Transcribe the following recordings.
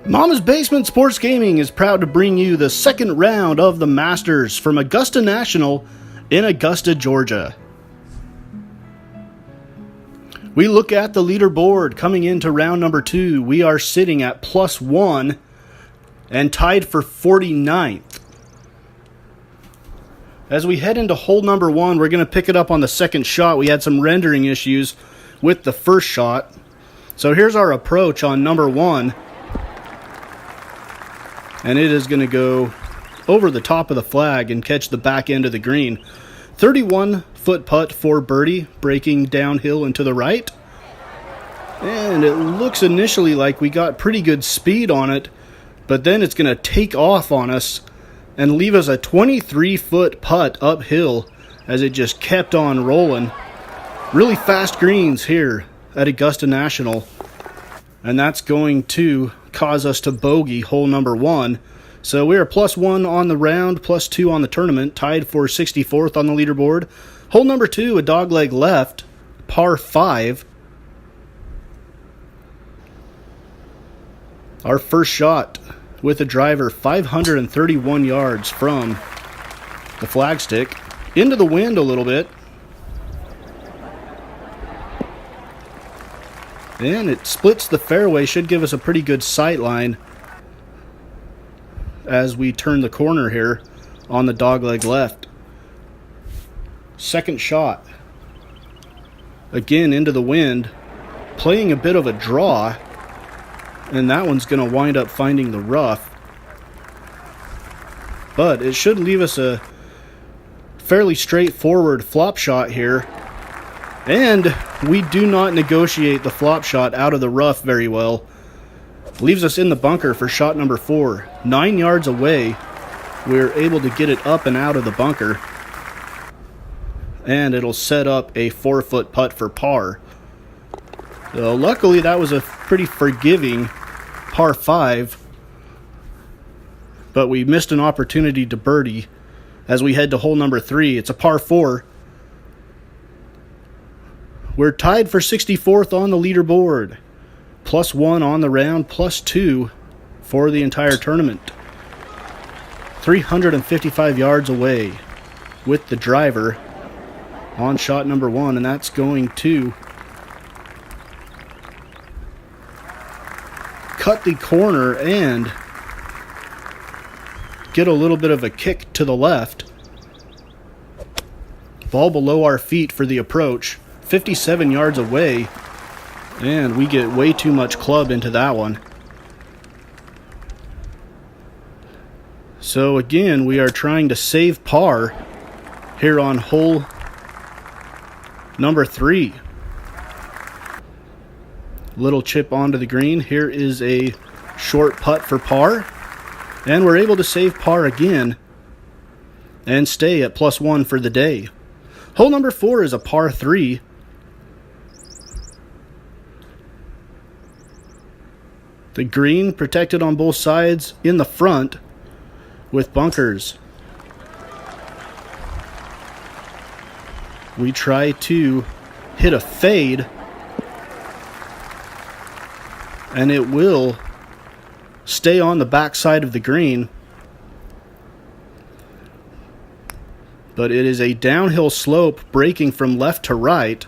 Mama's Basement Sports Gaming is proud to bring you the second round of the Masters from Augusta National in Augusta, Georgia. We look at the leaderboard coming into round number 2. We are sitting at +1 and tied for 49th. As we head into hole number 1, we're going to pick it up on the second shot. We had some rendering issues with the first shot. So here's our approach on number 1. And it is going to go over the top of the flag and catch the back end of the green. 31-foot putt for birdie, breaking downhill and to the right. And it looks initially like we got pretty good speed on it, but then it's going to take off on us and leave us a 23-foot putt uphill as it just kept on rolling. Really fast greens here at Augusta National. And that's going to cause us to bogey hole number 1. So we are +1 on the round, +2 on the tournament, tied for 64th on the leaderboard. Hole number 2, a dogleg left, par 5. Our first shot with a driver 531 yards from the flagstick, into the wind a little bit. And it splits the fairway, should give us a pretty good sight line as we turn the corner here on the dogleg left. Second shot. Again into the wind, playing a bit of a draw, and that one's going to wind up finding the rough. But it should leave us a fairly straightforward flop shot here. And we do not negotiate the flop shot out of the rough very well. Leaves us in the bunker for shot number 4. 9 yards away, we're able to get it up and out of the bunker. And it'll set up a 4-foot putt for par. So luckily that was a pretty forgiving par 5. But we missed an opportunity to birdie as we head to hole number 3. It's a par 4. We're tied for 64th on the leaderboard. +1 on the round, +2 for the entire tournament. 355 yards away with the driver on shot number 1, and that's going to cut the corner and get a little bit of a kick to the left. Ball below our feet for the approach. 57 yards away, and we get way too much club into that one. So again, we are trying to save par here on hole number 3. Little chip onto the green. Here is a short putt for par, and we're able to save par again and stay at +1 for the day. Hole number 4 is a par 3. The green protected on both sides in the front with bunkers. We try to hit a fade, and it will stay on the back side of the green. But it is a downhill slope breaking from left to right.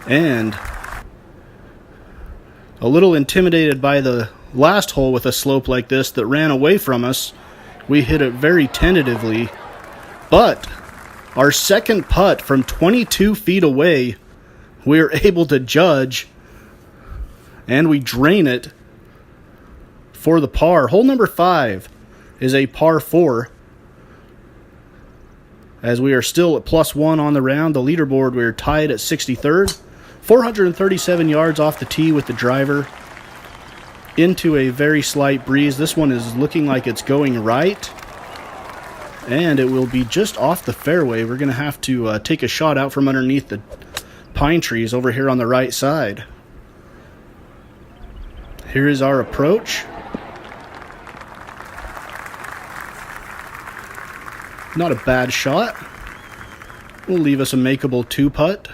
And a little intimidated by the last hole with a slope like this that ran away from us. We hit it very tentatively. But our second putt from 22 feet away, we are able to judge, and we drain it for the par. Hole number 5 is a par 4. As we are still at +1 on the round, the leaderboard, we are tied at 63rd. 437 yards off the tee with the driver into a very slight breeze. This one is looking like it's going right, and it will be just off the fairway. We're going to have to take a shot out from underneath the pine trees over here on the right side. Here is our approach. Not a bad shot. Will leave us a makeable 2 putt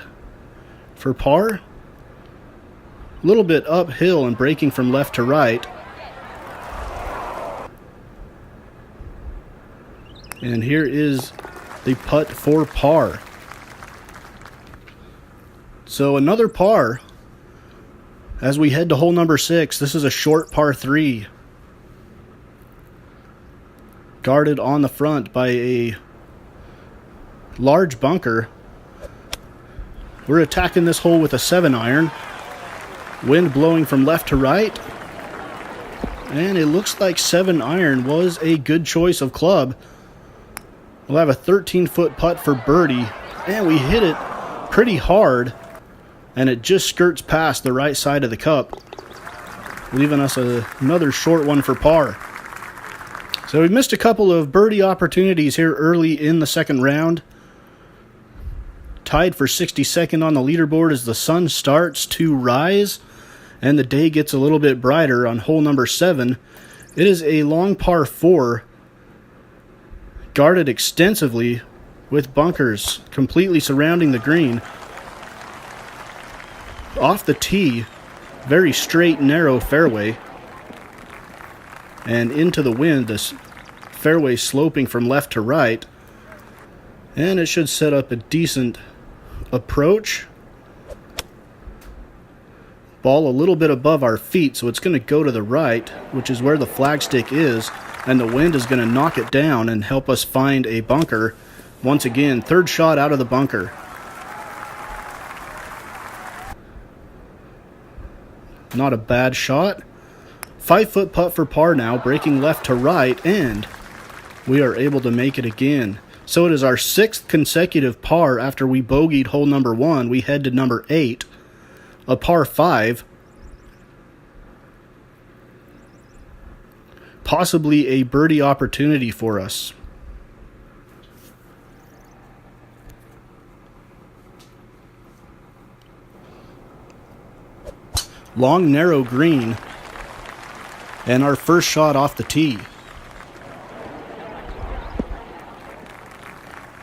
for par. a little bit uphill and breaking from left to right. And here is the putt for par. So another par as we head to hole number 6. This is a short par 3. Guarded on the front by a large bunker. We're attacking this hole with a 7-iron. Wind blowing from left to right. And it looks like 7-iron was a good choice of club. We'll have a 13-foot putt for birdie. And we hit it pretty hard. And it just skirts past the right side of the cup, leaving us another short one for par. So we missed a couple of birdie opportunities here early in the second round. Tied for 62nd on the leaderboard as the sun starts to rise and the day gets a little bit brighter on hole number 7. It is a long par 4, guarded extensively with bunkers completely surrounding the green. Off the tee, very straight, narrow fairway. And into the wind, this fairway sloping from left to right. And it should set up a decent approach. Ball a little bit above our feet, so it's going to go to the right, which is where the flagstick is. And the wind is going to knock it down and help us find a bunker. Once again, third shot out of the bunker. Not a bad shot. 5-foot putt for par now, breaking left to right, and we are able to make it again. So it is our 6th consecutive par after we bogeyed hole number 1. We head to number 8, a par 5. Possibly a birdie opportunity for us. Long, narrow green, and our first shot off the tee.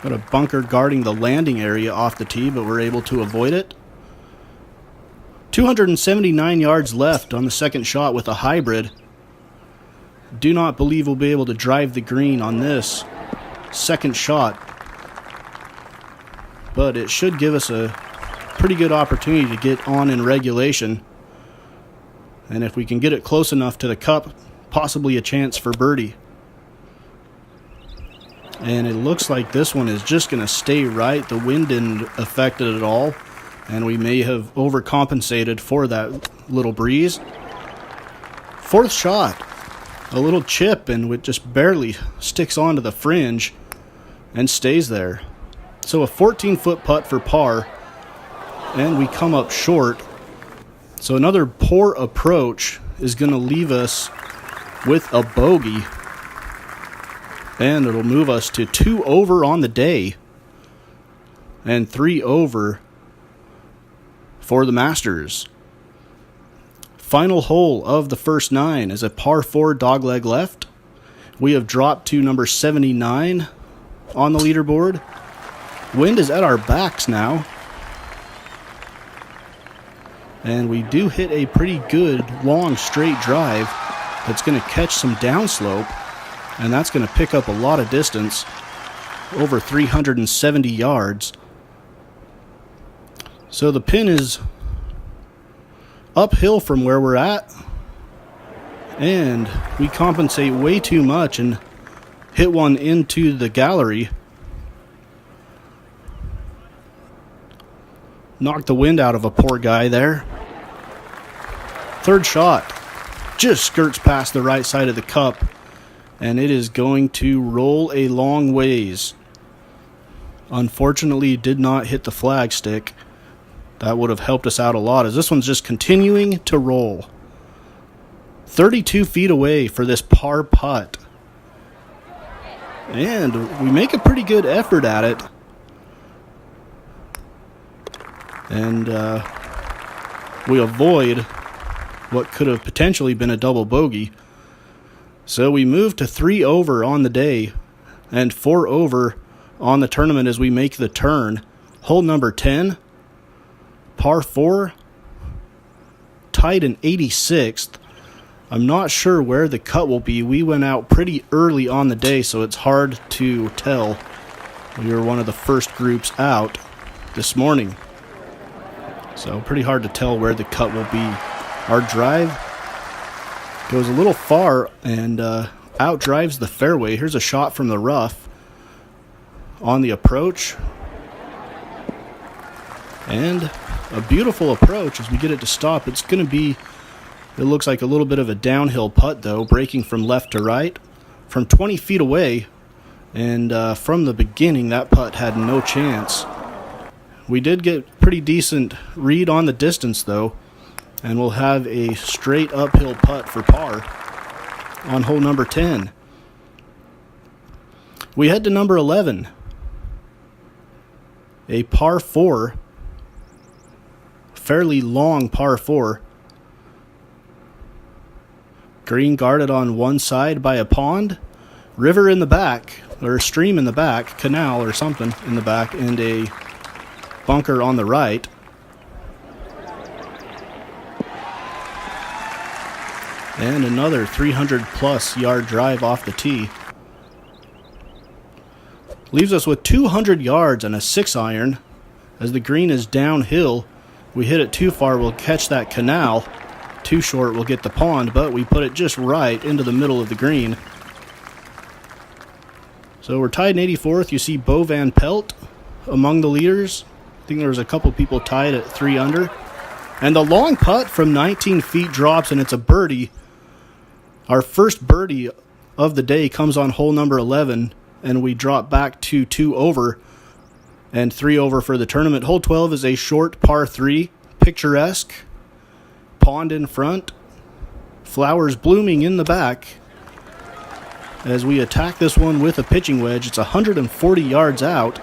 Got a bunker guarding the landing area off the tee, but we're able to avoid it. 279 yards left on the second shot with a hybrid. Do not believe we'll be able to drive the green on this second shot, but it should give us a pretty good opportunity to get on in regulation. And if we can get it close enough to the cup, possibly a chance for birdie. And it looks like this one is just going to stay right. The wind didn't affect it at all. And we may have overcompensated for that little breeze. Fourth shot. A little chip, and it just barely sticks onto the fringe and stays there. So a 14-foot putt for par. And we come up short. So another poor approach is going to leave us with a bogey. And it'll move us to 2 over on the day. And 3 over for the Masters. Final hole of the first 9 is a par 4 dogleg left. We have dropped to number 79 on the leaderboard. Wind is at our backs now. And we do hit a pretty good long straight drive that's going to catch some downslope, and that's going to pick up a lot of distance, over 370 yards. So the pin is uphill from where we're at, and we compensate way too much and hit one into the gallery. Knocked the wind out of a poor guy there. Third shot just skirts past the right side of the cup, and it is going to roll a long ways. Unfortunately, it did not hit the flagstick. That would have helped us out a lot, as this one's just continuing to roll. 32 feet away for this par putt. And we make a pretty good effort at it. And we avoid what could have potentially been a double bogey. So we move to 3 over on the day and 4 over on the tournament as we make the turn. Hole number 10, par 4, tied in 86th. I'm not sure where the cut will be. We went out pretty early on the day, so it's hard to tell. We were one of the first groups out this morning, so pretty hard to tell where the cut will be. Our drive goes a little far and out drives the fairway. Here's a shot from the rough on the approach, and a beautiful approach as we get it to stop. It's going to be, it looks like a little bit of a downhill putt though, breaking from left to right from 20 feet away, and from the beginning that putt had no chance. We did get pretty decent read on the distance though, and we'll have a straight uphill putt for par on hole number 10. We head to number 11, a par 4, fairly long par 4. Green guarded on one side by a pond, river in the back, or a stream in the back, canal or something in the back, and a bunker on the right. And another 300 plus yard drive off the tee. Leaves us with 200 yards and a 6-iron. As the green is downhill, we hit it too far, we'll catch that canal. Too short, we'll get the pond, but we put it just right into the middle of the green. So we're tied in 84th. You see Bo Van Pelt among the leaders. I think there was a couple people tied at 3 under. And the long putt from 19 feet drops, and it's a birdie. Our first birdie of the day comes on hole number 11, and we drop back to 2 over and 3 over for the tournament. Hole 12 is a short par 3, picturesque. Pond in front, flowers blooming in the back. As we attack this one with a pitching wedge, it's 140 yards out,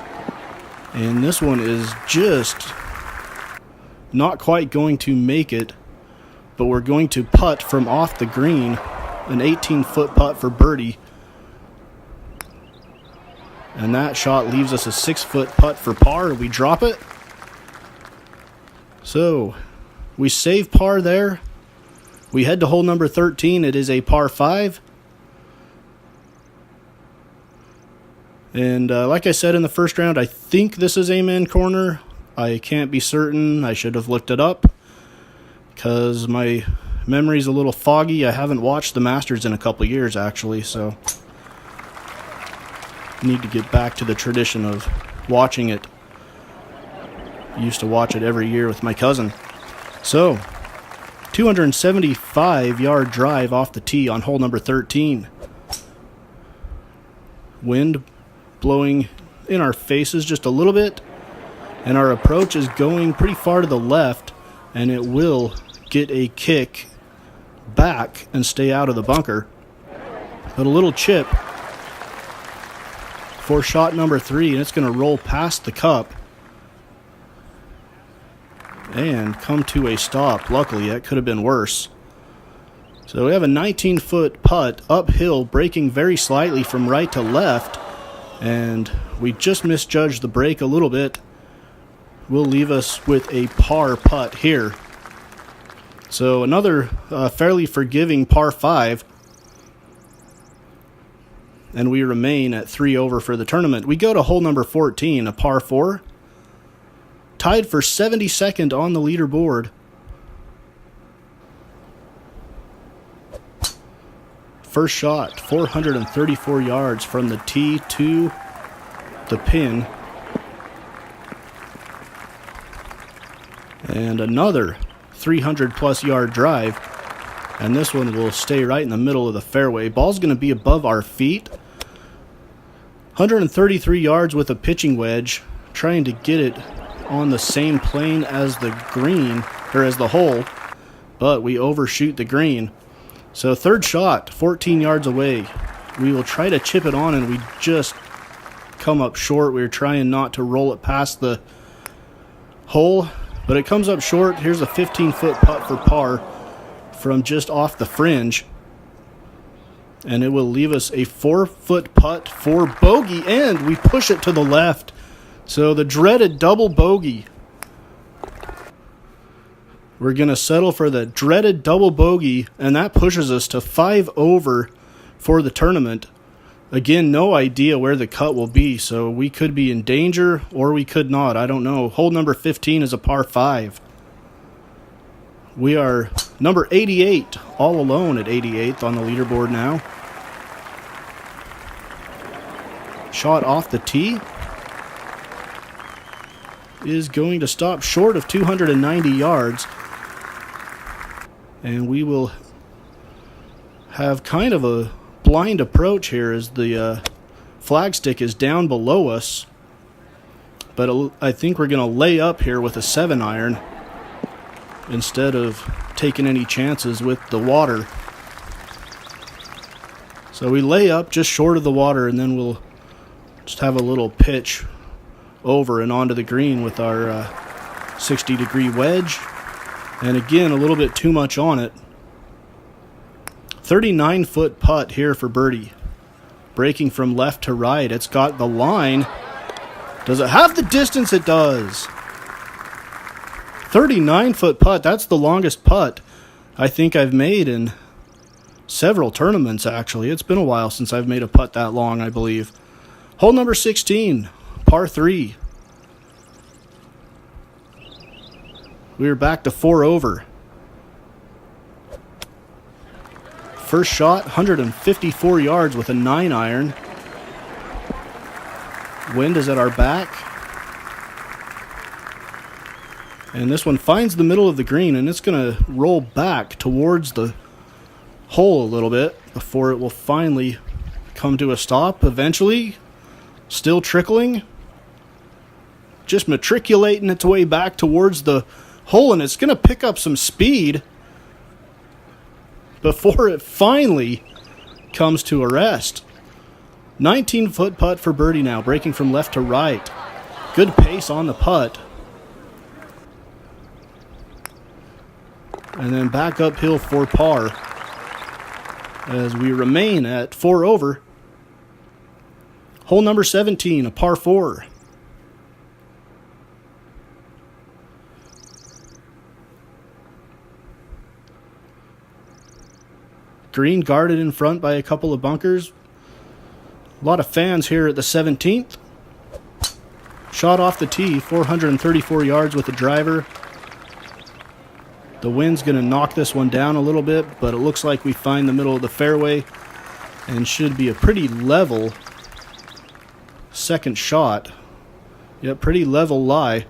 and this one is just not quite going to make it, but we're going to putt from off the green, an 18-foot putt for birdie, and that shot leaves us a 6-foot putt for par. We drop it, so we save par there. We head to hole number 13. It is a par 5. And like I said in the first round, I think this is Amen Corner. I can't be certain. I should have looked it up because my memory's a little foggy. I haven't watched the Masters in a couple years, actually, so need to get back to the tradition of watching it. I used to watch it every year with my cousin. So, 275-yard drive off the tee on hole number 13. Wind blowing in our faces just a little bit, and our approach is going pretty far to the left, and it will get a kick back and stay out of the bunker. But a little chip for shot number 3, and it's going to roll past the cup and come to a stop. Luckily, that could have been worse. So we have a 19-foot putt uphill, breaking very slightly from right to left, and we just misjudged the break a little bit. Will leave us with a par putt here. So another fairly forgiving par 5, and we remain at 3 over for the tournament. We go to hole number 14, a par 4. Tied for 72nd on the leaderboard. First shot, 434 yards from the tee to the pin. And another 300-plus yard drive. And this one will stay right in the middle of the fairway. Ball's going to be above our feet. 133 yards with a pitching wedge. Trying to get it on the same plane as the green, or as the hole, but we overshoot the green. So third shot, 14 yards away. We will try to chip it on, and we just come up short. We were trying not to roll it past the hole, but it comes up short. Here's a 15-foot putt for par from just off the fringe, and it will leave us a 4-foot putt for bogey, and we push it to the left. So the dreaded double bogey. We're going to settle for the dreaded double bogey, and that pushes us to 5 over for the tournament. Again, no idea where the cut will be, so we could be in danger or we could not. I don't know. Hole number 15 is a par 5. We are number 88, all alone at 88th on the leaderboard now. Shot off the tee is going to stop short of 290 yards. And we will have kind of a blind approach here as the flagstick is down below us. But I think we're going to lay up here with a 7-iron instead of taking any chances with the water. So we lay up just short of the water, and then we'll just have a little pitch over and onto the green with our 60-degree wedge. And again, a little bit too much on it. 39-foot putt here for birdie. Breaking from left to right. It's got the line. Does it have the distance? It does. 39-foot putt. That's the longest putt I think I've made in several tournaments, actually. It's been a while since I've made a putt that long, I believe. Hole number 16, par 3. We are back to 4 over. First shot, 154 yards with a 9-iron. Wind is at our back. And this one finds the middle of the green, and it's going to roll back towards the hole a little bit before it will finally come to a stop eventually. Still trickling. Just matriculating its way back towards the hole, and it's going to pick up some speed before it finally comes to a rest. 19-foot putt for birdie now, breaking from left to right. Good pace on the putt. And then back uphill for par as we remain at 4 over. Hole number 17, a par 4. Green guarded in front by a couple of bunkers. A lot of fans here at the 17th. Shot off the tee, 434 yards with the driver. The wind's going to knock this one down a little bit, but it looks like we find the middle of the fairway and should be a pretty level second shot. Yeah, pretty level lie.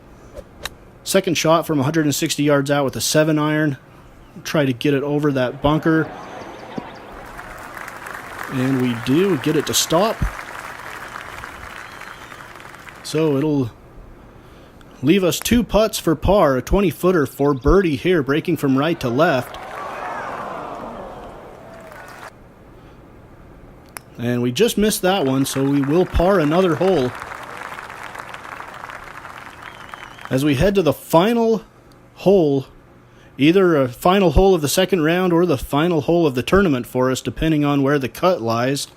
Second shot from 160 yards out with a 7-iron. Try to get it over that bunker. And we do get it to stop. So it'll leave us 2 putts for par, a 20-footer for birdie here, breaking from right to left. And we just missed that one, so we will par another hole. As we head to the final hole, either a final hole of the second round or the final hole of the tournament for us, depending on where the cut lies.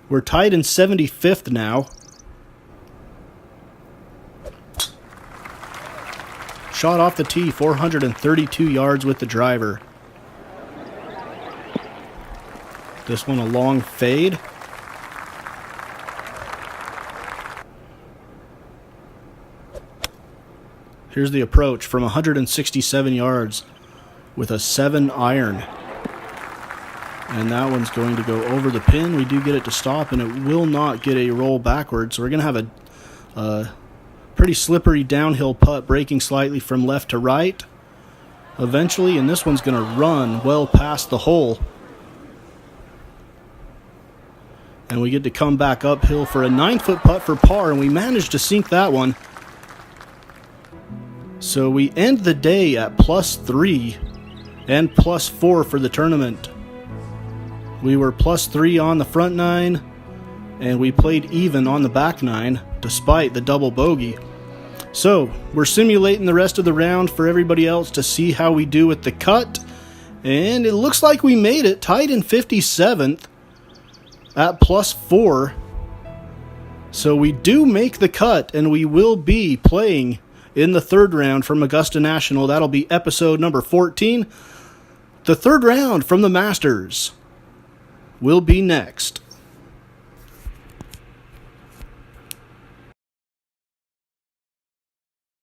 We're tied in 75th now. Shot off the tee, 432 yards with the driver. This one a long fade. Here's the approach from 167 yards with a 7-iron. And that one's going to go over the pin. We do get it to stop, and it will not get a roll backwards. So we're going to have a pretty slippery downhill putt, breaking slightly from left to right eventually. And this one's going to run well past the hole. And we get to come back uphill for a 9-foot putt for par, and we managed to sink that one. So we end the day at +3 and +4 for the tournament. We were +3 on the front 9, and we played even on the back 9, despite the double bogey. So we're simulating the rest of the round for everybody else to see how we do with the cut. And it looks like we made it, tied in 57th at +4. So we do make the cut, and we will be playing in the third round from Augusta National. That'll be episode number 14. The third round from the Masters will be next.